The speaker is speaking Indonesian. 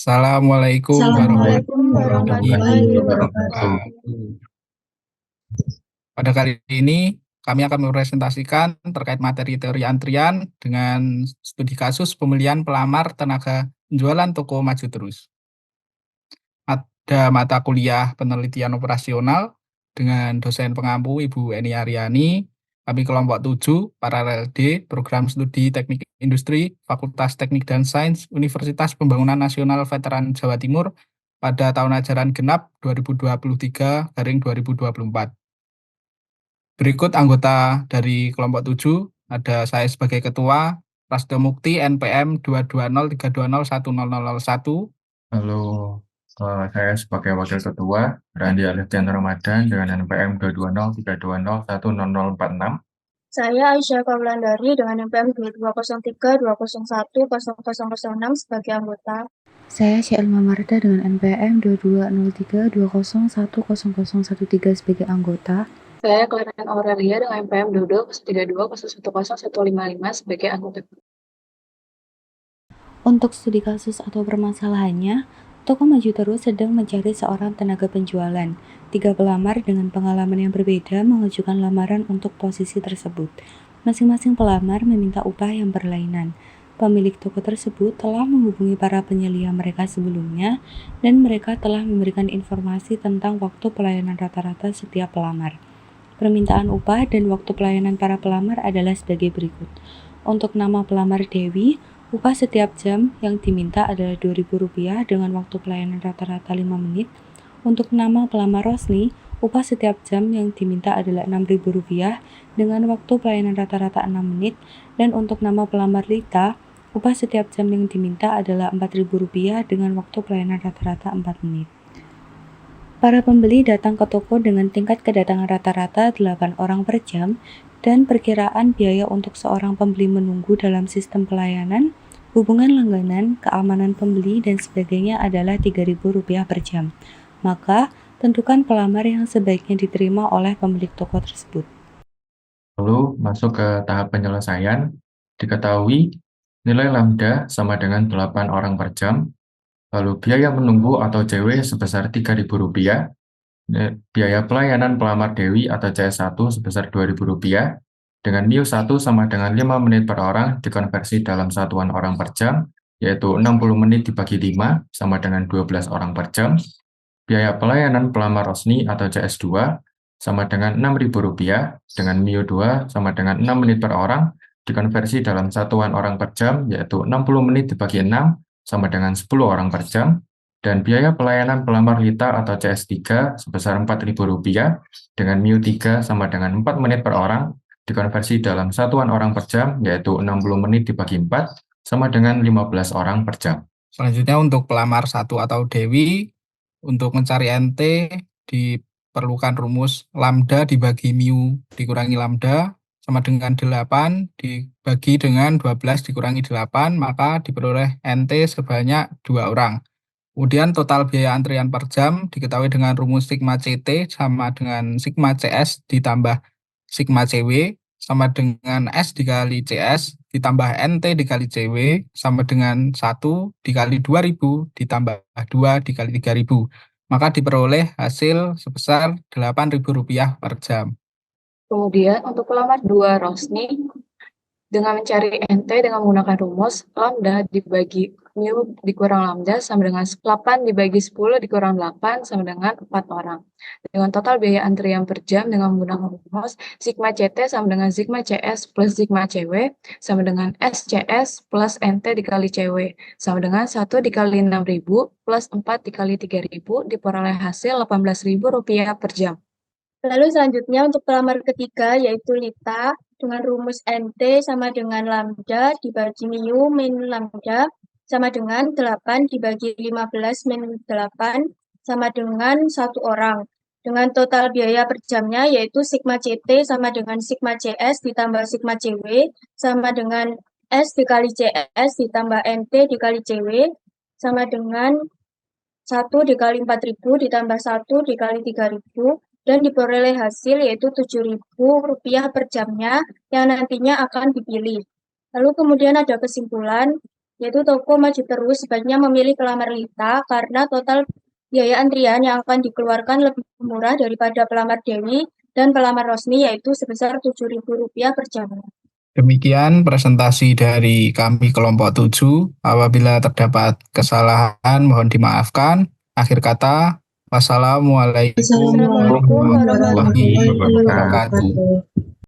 Assalamualaikum Assalamualaikum Assalamualaikum warahmatullahi warahmatullahi warahmatullahi wabarakatuh. wabarakatuh. wabarakatuh. Pada kali ini kami akan mempresentasikan terkait materi teori antrian dengan studi kasus pemilihan pelamar tenaga penjualan toko Maju Terus. Ada mata kuliah penelitian operasional dengan dosen pengampu Ibu Eni Aryani, kami kelompok 7, paralel D, program studi teknik industri, Fakultas Teknik dan Sains, Universitas Pembangunan Nasional Veteran Jawa Timur pada tahun ajaran genap 2023-2024. Berikut anggota dari kelompok 7, ada saya sebagai ketua, Prasetyo Mukti, NPM 22032010001. Halo, saya sebagai wakil ketua, Randi Aliftian Ramadan dengan NPM 22032010046. Saya Aisyah Kaulandari dengan NPM 220320120006 sebagai anggota. Saya Syailma Marta dengan NPM 220320100013 sebagai anggota. Saya Claren Aurelia dengan NPM 220320101155 sebagai anggota. Untuk studi kasus atau permasalahannya, Toko Maju Terus sedang mencari seorang tenaga penjualan. 3 pelamar dengan pengalaman yang berbeda mengajukan lamaran untuk posisi tersebut. Masing-masing pelamar meminta upah yang berlainan. Pemilik toko tersebut telah menghubungi para penyelia mereka sebelumnya dan mereka telah memberikan informasi tentang waktu pelayanan rata-rata setiap pelamar. Permintaan upah dan waktu pelayanan para pelamar adalah sebagai berikut. Untuk nama pelamar Dewi, upah setiap jam yang diminta adalah Rp2.000 dengan waktu pelayanan rata-rata 5 menit. Untuk nama pelamar Rosni, upah setiap jam yang diminta adalah Rp6.000 dengan waktu pelayanan rata-rata 6 menit. Dan untuk nama pelamar Lita, upah setiap jam yang diminta adalah Rp4.000 dengan waktu pelayanan rata-rata 4 menit. Para pembeli datang ke toko dengan tingkat kedatangan rata-rata 8 orang per jam dan perkiraan biaya untuk seorang pembeli menunggu dalam sistem pelayanan, hubungan langganan, keamanan pembeli, dan sebagainya adalah Rp3.000 per jam. Maka, tentukan pelamar yang sebaiknya diterima oleh pemilik toko tersebut. Lalu masuk ke tahap penyelesaian. Diketahui nilai lambda sama dengan 8 orang per jam. Lalu biaya menunggu atau CW sebesar Rp3.000. Biaya pelayanan pelamar Dewi atau CS1 sebesar Rp2.000. Dengan μ1 sama dengan 5 menit per orang dikonversi dalam satuan orang per jam, yaitu 60 menit dibagi 5 sama dengan 12 orang per jam. Biaya pelayanan pelamar Rosni atau CS2 sama dengan Rp6.000 dengan μ2 sama dengan 6 menit per orang dikonversi dalam satuan orang per jam, yaitu 60 menit dibagi 6 sama dengan 10 orang per jam. Dan biaya pelayanan pelamar Lita atau CS3 sebesar Rp4.000 dengan μ3 sama dengan 4 menit per orang dikonversi dalam satuan orang per jam, yaitu 60 menit dibagi 4 sama dengan 15 orang per jam. Selanjutnya untuk pelamar 1 atau Dewi, untuk mencari NT diperlukan rumus lambda dibagi mu dikurangi lambda sama dengan 8 dibagi dengan 12 dikurangi 8, maka diperoleh NT sebanyak 2 orang. Kemudian total biaya antrian per jam diketahui dengan rumus sigma CT sama dengan sigma CS ditambah sigma CW sama dengan S dikali CS ditambah NT dikali CW sama dengan 1 dikali 2000 ditambah 2 dikali 3000. Maka diperoleh hasil sebesar Rp8.000 per jam. Kemudian untuk pelamar 2 Rosni, dengan mencari NT dengan menggunakan rumus lambda dibagi mu dikurang lambda sama dengan 8 dibagi 10 dikurang 8 sama dengan 4 orang. Dengan total biaya antrian per jam dengan menggunakan rumus sigma CT sama dengan sigma CS plus sigma CW sama dengan SCS plus NT dikali CW sama dengan 1 dikali 6.000 plus 4 dikali 3.000 diperoleh hasil Rp18.000 per jam. Lalu selanjutnya untuk pelamar ketiga yaitu Lita dengan rumus NT sama dengan lambda dibagi mu min lambda sama dengan 8 dibagi 15 min 8 sama dengan 1 orang. Dengan total biaya per jamnya yaitu sigma CT sama dengan sigma CS ditambah sigma CW sama dengan S dikali CS ditambah NT dikali CW sama dengan 1 dikali 4.000 ditambah 1 dikali 3.000 dan diperoleh hasil yaitu Rp7.000 per jamnya yang nantinya akan dipilih. Lalu kemudian ada kesimpulan, yaitu toko Maju Terus sebaiknya memilih pelamar Lita karena total biaya antrian yang akan dikeluarkan lebih murah daripada pelamar Dewi dan pelamar Rosni, yaitu sebesar Rp7.000 per jamnya. Demikian presentasi dari kami kelompok 7. Apabila terdapat kesalahan mohon dimaafkan. Akhir kata, wassalamualaikum Assalamualaikum warahmatullahi warahmatullahi wabarakatuh.